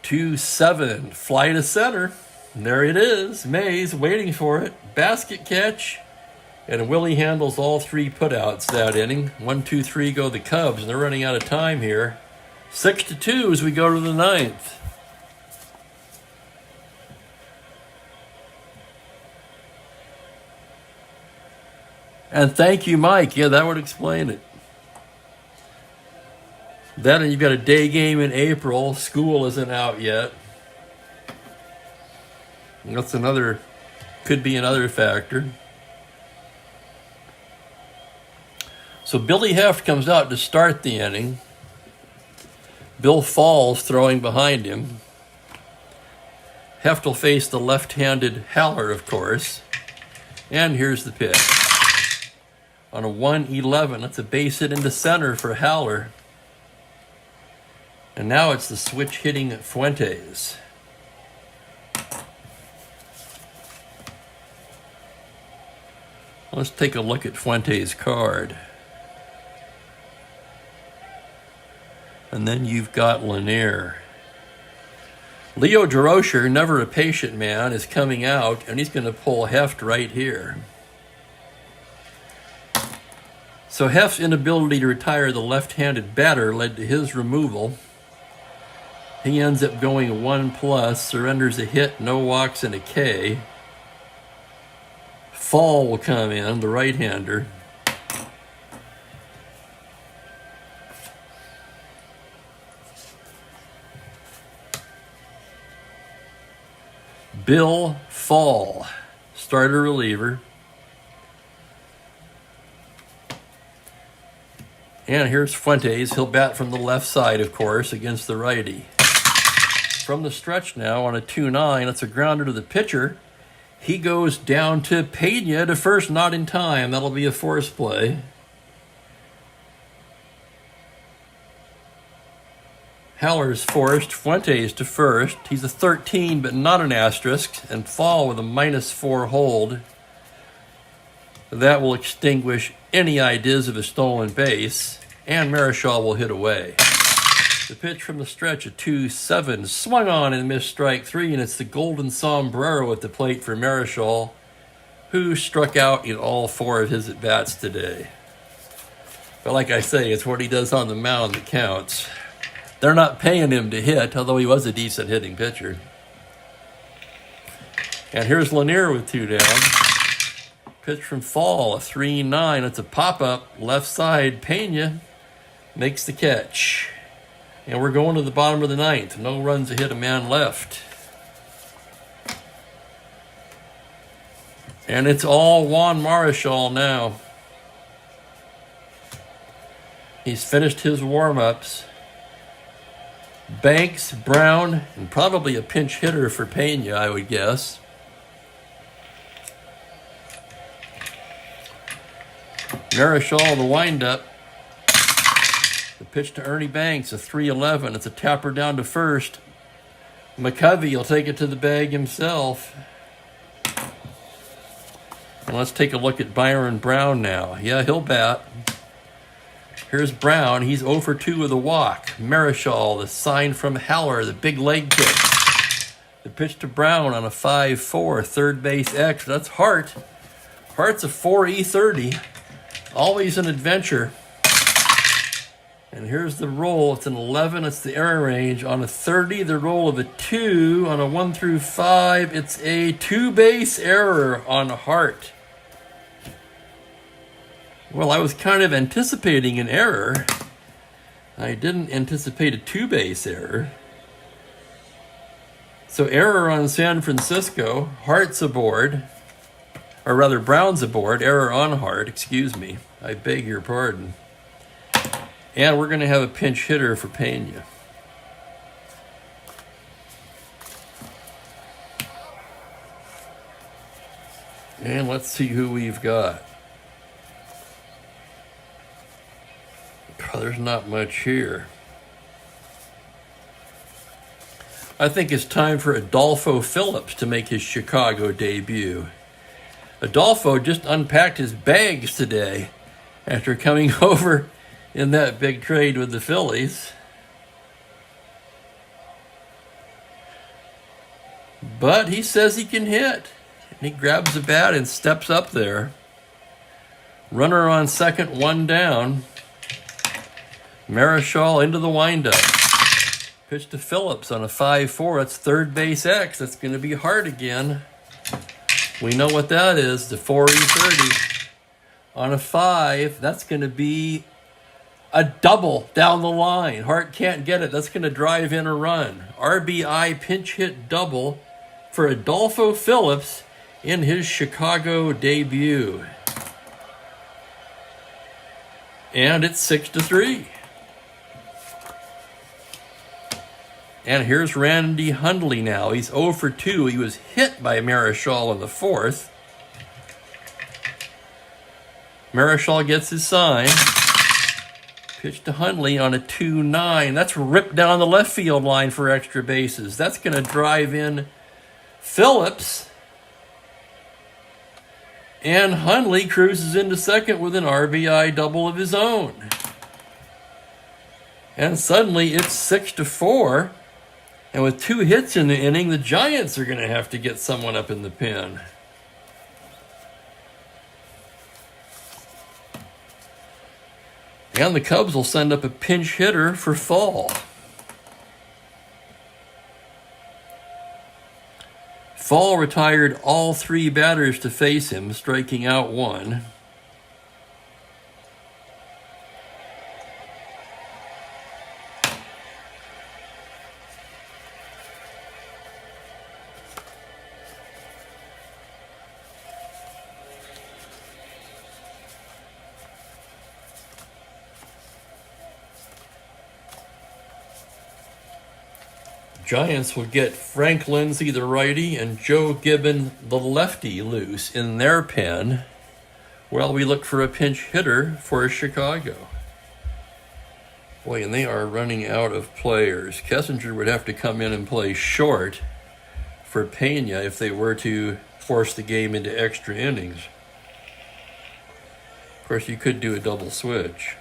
2-7, fly to center. And there it is. Mays waiting for it. Basket catch. And Willie handles all 3 putouts that inning. 1, 2, 3 go the Cubs, and they're running out of time here. 6-2 as we go to the 9th. And thank you, Mike. Yeah, that would explain it. Then you've got a day game in April. School isn't out yet. That's another, could be another factor. So Billy Heft comes out to start the inning. Bill Falls throwing behind him. Heft will face the left-handed Haller, of course. And here's the pitch. On a 1-11, that's a base hit into center for Haller. And now it's the switch hitting Fuentes. Let's take a look at Fuentes' card. And then you've got Lanier. Leo Durocher, never a patient man, is coming out, and he's going to pull Heft right here. So Heft's inability to retire the left-handed batter led to his removal. He ends up going 1+, surrenders a hit, no walks, and a K. Fall will come in, the right-hander. Bill Fall, starter reliever. And here's Fuentes. He'll bat from the left side, of course, against the righty. From the stretch now on a 2-9, it's a grounder to the pitcher. He goes down to Pena to first, not in time. That'll be a force play. Haller's forced Fuentes to first. He's a 13, but not an asterisk, and Fall with a -4 hold. That will extinguish any ideas of a stolen base, and Marichal will hit away. The pitch from the stretch, a 2-7, swung on and missed strike 3, and it's the golden sombrero at the plate for Marichal, who struck out in all 4 of his at-bats today. But like I say, it's what he does on the mound that counts. They're not paying him to hit, although he was a decent hitting pitcher. And here's Lanier with 2 down. Pitch from Fall, a 3-9. It's a pop-up, left side. Pena makes the catch. And we're going to the bottom of the 9th. No runs to hit, a man left. And it's all Juan Marichal now. He's finished his warm-ups. Banks, Brown, and probably a pinch hitter for Pena, I would guess. Marichal, the windup. The pitch to Ernie Banks, a 3-11. It's a tapper down to first. McCovey will take it to the bag himself. And let's take a look at Byron Brown now. Yeah, he'll bat. Here's Brown. He's 0 for 2 with a walk. Marichal, the sign from Haller, the big leg kick. The pitch to Brown on a 5-4, third base X. That's Hart. Hart's a 4 E30. Always an adventure. And here's the roll. It's an 11. It's the error range. On a 30, the roll of a 2. On a 1 through 5, it's a 2-base error on heart. Well, I was kind of anticipating an error. I didn't anticipate a 2-base error. So error on San Francisco. Heart's aboard. Or rather, Brown's aboard. Error on heart. Excuse me. I beg your pardon. And we're going to have a pinch hitter for Pena. And let's see who we've got. Oh, there's not much here. I think it's time for Adolfo Phillips to make his Chicago debut. Adolfo just unpacked his bags today after coming over in that big trade with the Phillies. But he says he can hit. And he grabs the bat and steps up there. Runner on second, 1 down. Marichal into the windup. Pitch to Phillips on a 5-4. That's third base X. That's going to be hard again. We know what that is. The 4E30 on a 5. That's going to be a double down the line. Hart can't get it. That's going to drive in a run. RBI pinch hit double for Adolfo Phillips in his Chicago debut. And it's 6-3. And here's Randy Hundley now. He's 0 for 2. He was hit by Marichal in the 4th. Marichal gets his sign. Pitch to Hundley on a 2-9. That's ripped down the left field line for extra bases. That's going to drive in Phillips. And Hundley cruises into second with an RBI double of his own. And suddenly it's 6-4. And with 2 hits in the inning, the Giants are going to have to get someone up in the pen. And the Cubs will send up a pinch hitter for Fall. Fall retired all 3 batters to face him, striking out 1. Giants will get Frank Lindsay, the righty, and Joe Gibbon, the lefty, loose in their pen while we look for a pinch hitter for Chicago. Boy, and they are running out of players. Kessinger would have to come in and play short for Pena if they were to force the game into extra innings. Of course, you could do a double switch.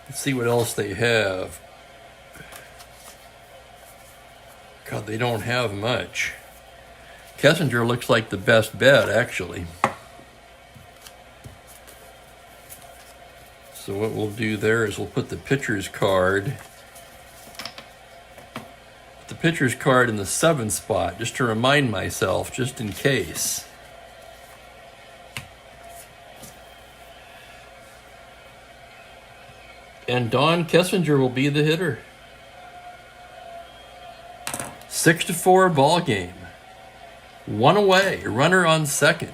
Let's see what else they have. God, they don't have much. Kessinger looks like the best bet, actually. So what we'll do there is we'll put the pitcher's card in the 7th spot, just to remind myself, just in case. And Don Kessinger will be the hitter. 6-4 ball game. 1 away, runner on second.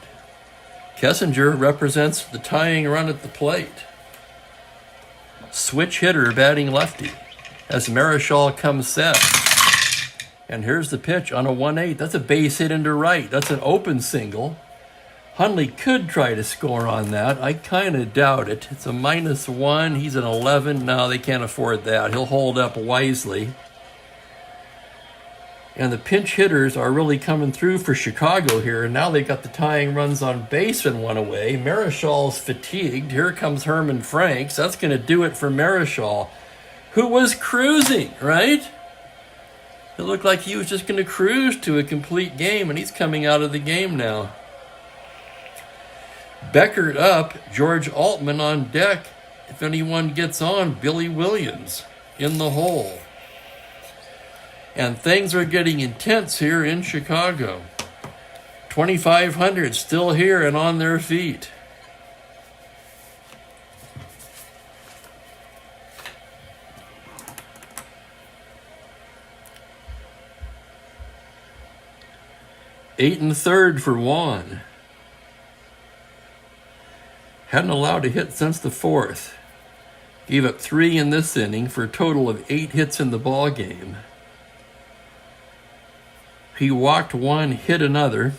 Kessinger represents the tying run at the plate. Switch hitter batting lefty as Marichal comes set. And here's the pitch on a 1-8. That's a base hit into right. That's an open single. Hundley could try to score on that. I kind of doubt it. It's a -1. He's an 11. No, they can't afford that. He'll hold up wisely. And the pinch hitters are really coming through for Chicago here. And now they've got the tying runs on base and 1 away. Marichal's fatigued. Here comes Herman Franks. That's going to do it for Marichal, who was cruising, right? It looked like he was just going to cruise to a complete game, and he's coming out of the game now. Beckert up, George Altman on deck if anyone gets on, Billy Williams in the hole. And things are getting intense here in Chicago. 2,500 still here and on their feet. Eight and third for Juan. Hadn't allowed a hit since the fourth. Gave up 3 in this inning for a total of 8 hits in the ball game. He walked 1, hit another.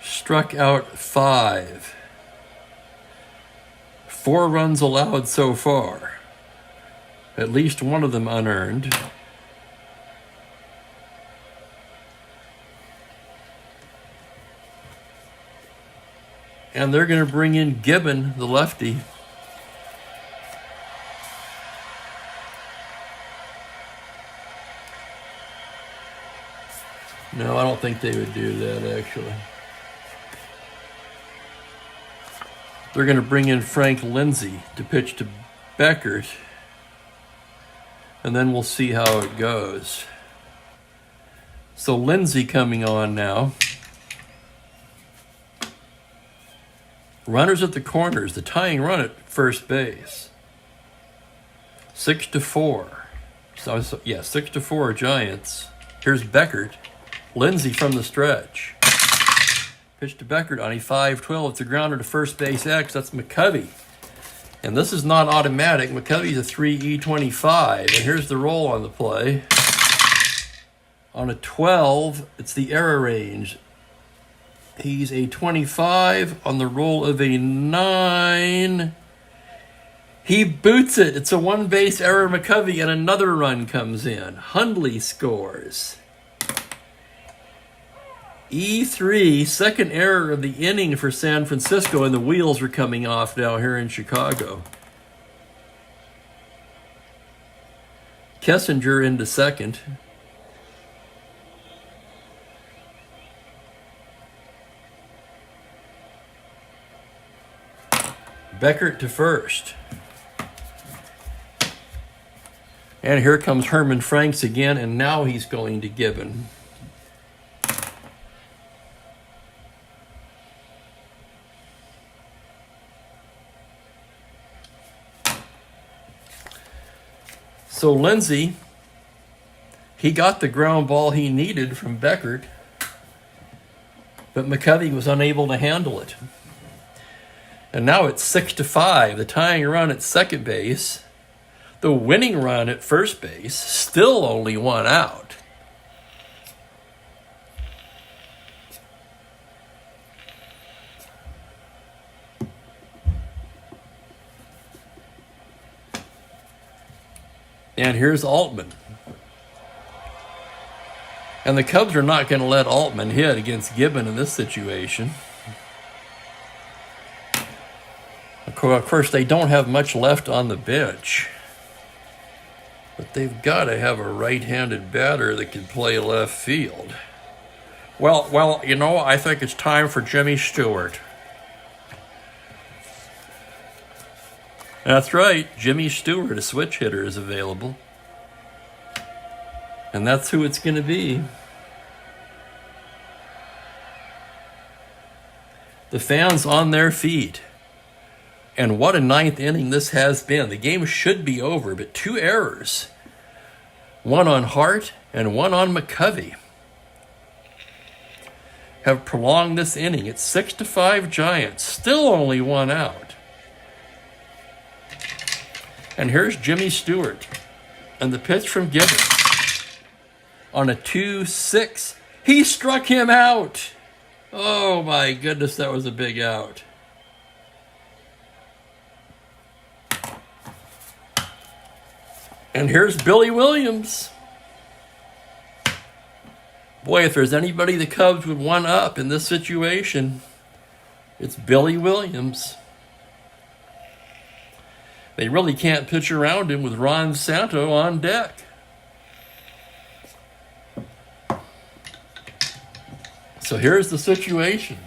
Struck out 5. 4 runs allowed so far. At least one of them unearned. And they're going to bring in Gibbon, the lefty. No, I don't think they would do that, actually. They're going to bring in Frank Lindsay to pitch to Beckert. And then we'll see how it goes. So Lindsay coming on now. Runners at the corners, the tying run at first base. 6-4. So 6-4 Giants. Here's Beckert. Lindsay from the stretch. Pitch to Beckert on a 5-12. It's a grounder to first base X. That's McCovey. And this is not automatic. McCovey's a 3E25. And here's the roll on the play. On a 12, it's the error range. He's a 25 on the roll of a 9. He boots it. It's a 1-base error, McCovey, and another run comes in. Hundley scores. E3, second error of the inning for San Francisco, and the wheels are coming off now here in Chicago. Kessinger into second. Beckert to first. And here comes Herman Franks again, and now he's going to Gibbon. So Lindsay, he got the ground ball he needed from Beckert, but McCovey was unable to handle it. And now it's 6-5, the tying run at second base. The winning run at first base, still only 1 out. And here's Altman. And the Cubs are not going to let Altman hit against Gibbon in this situation. Of course, they don't have much left on the bench. But they've got to have a right-handed batter that can play left field. Well, you know, I think it's time for Jimmy Stewart. That's right, Jimmy Stewart, a switch hitter, is available. And that's who it's going to be. The fans on their feet. And what a ninth inning this has been. The game should be over, but 2 errors. 1 on Hart and 1 on McCovey have prolonged this inning. It's 6-5 Giants. Still only 1 out. And here's Jimmy Stewart. And the pitch from Gibbon. On a 2-6. He struck him out. Oh my goodness, that was a big out. And here's Billy Williams. Boy, if there's anybody the Cubs would want up in this situation, it's Billy Williams. They really can't pitch around him with Ron Santo on deck. So here's the situation.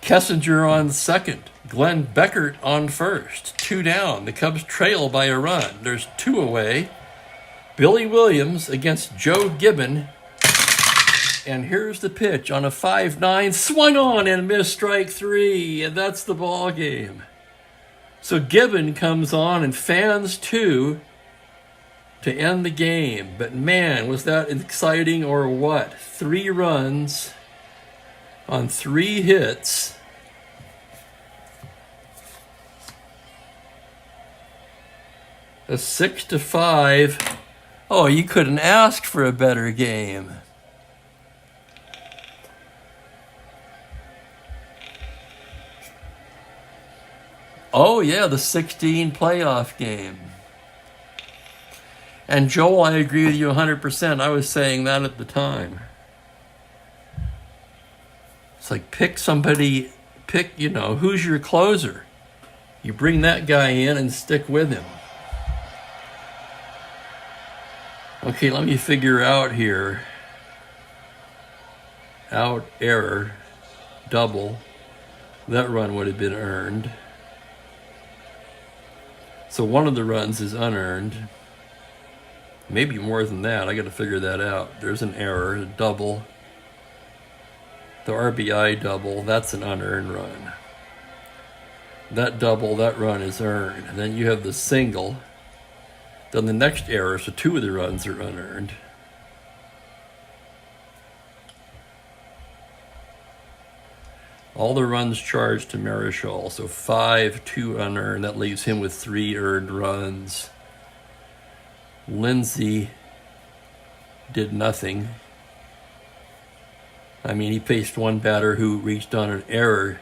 Kessinger on second. Glenn Beckert on first. 2 down. The Cubs trail by a run. There's 2 away. Billy Williams against Joe Gibbon. And here's the pitch on a 5-9. Swung on and missed strike 3. And that's the ball game. So Gibbon comes on and fans 2 to end the game. But man, was that exciting or what? 3 runs on 3 hits. A 6-5. Oh, you couldn't ask for a better game. Oh yeah, the 16 playoff game. And Joel, I agree with you 100%. I was saying that at the time. It's like pick somebody, who's your closer? You bring that guy in and stick with him. Okay, let me figure out here. Out error, double. That run would have been earned. So one of the runs is unearned. Maybe more than that. I got to figure that out. There's an error, a double. The RBI double, that's an unearned run. That double, that run is earned. And then you have the single. Then the next error, so 2 of the runs are unearned. All the runs charged to Marichal, so 5, 2 unearned. That leaves him with 3 earned runs. Lindsay did nothing. I mean, he faced 1 batter who reached on an error.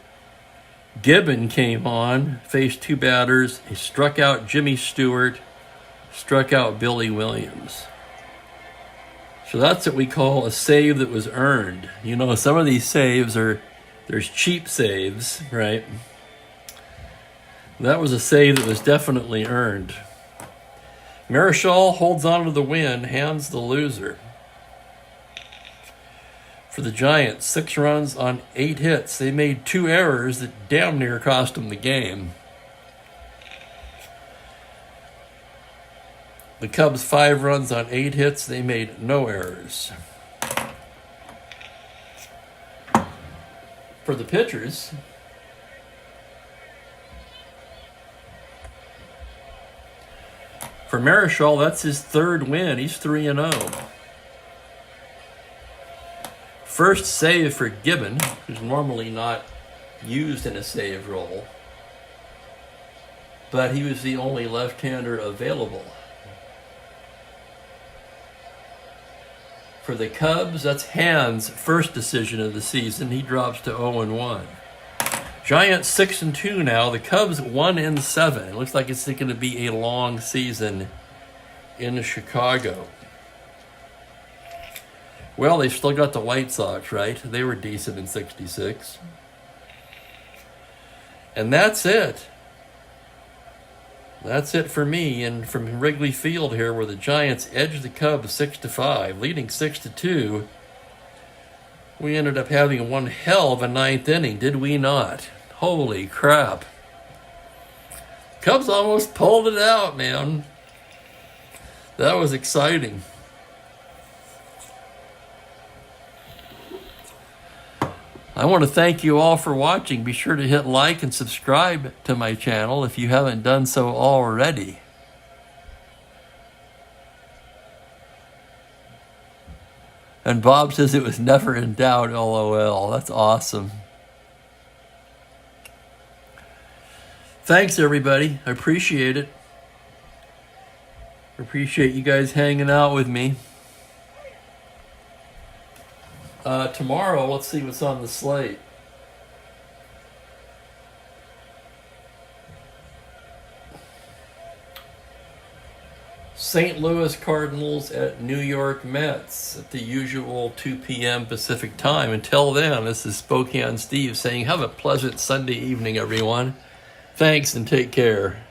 Gibbon came on, faced 2 batters. He struck out Jimmy Stewart, struck out Billy Williams. So that's what we call a save that was earned. You know, some of these saves there's cheap saves, right? That was a save that was definitely earned. Marichal holds on to the win, hands the loser. For the Giants, 6 runs on 8 hits. They made 2 errors that damn near cost them the game. The Cubs, 5 runs on 8 hits. They made no errors. For the pitchers, for Marichal, that's his 3rd win. He's 3-0. First save for Gibbon, who's normally not used in a save role, but he was the only left-hander available. For the Cubs, that's Hand's first decision of the season. He drops to 0-1. Giants 6-2 now. The Cubs 1-7. It looks like it's going to be a long season in Chicago. Well, they've still got the White Sox, right? They were decent in 66. And that's it. That's it for me. And from Wrigley Field here, where the Giants edged the Cubs 6-5, leading 6-2, we ended up having one hell of a 9th inning, did we not? Holy crap. Cubs almost pulled it out, man. That was exciting. I want to thank you all for watching. Be sure to hit like and subscribe to my channel if you haven't done so already. And Bob says it was never in doubt, LOL. That's awesome. Thanks, everybody. I appreciate it. I appreciate you guys hanging out with me. Tomorrow, let's see what's on the slate. St. Louis Cardinals at New York Mets at the usual 2 p.m. Pacific time. Until then, this is Spokane Steve saying have a pleasant Sunday evening, everyone. Thanks and take care.